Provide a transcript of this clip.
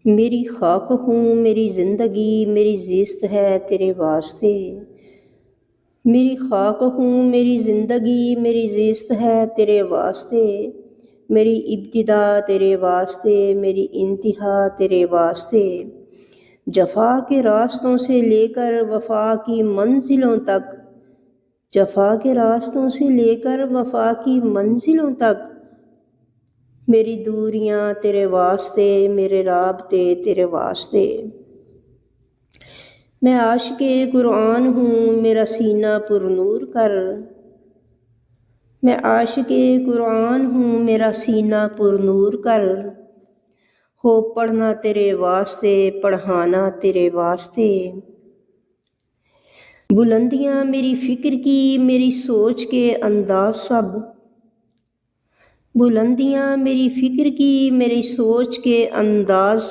میری خاک ہوں میری زندگی میری زیست ہے تیرے واسطے، میری خاک ہوں میری زندگی میری زیست ہے تیرے واسطے، میری ابتدا تیرے واسطے میری انتہا تیرے واسطے، جفا کے راستوں سے لے کر وفا کی منزلوں تک، جفا کے راستوں سے لے کر وفا کی منزلوں تک، میری دوریاں تیرے واسطے میرے رابطے تیرے واسطے۔ میں عاشق قرآن ہوں میرا سینہ پر نور کر، میں عاشق قرآن ہوں میرا سینہ پر نور کر، ہو پڑھنا تیرے واسطے پڑھانا تیرے واسطے، بلندیاں میری فکر کی میری سوچ کے انداز سب، بلندیاں میری فکر کی میری سوچ کے انداز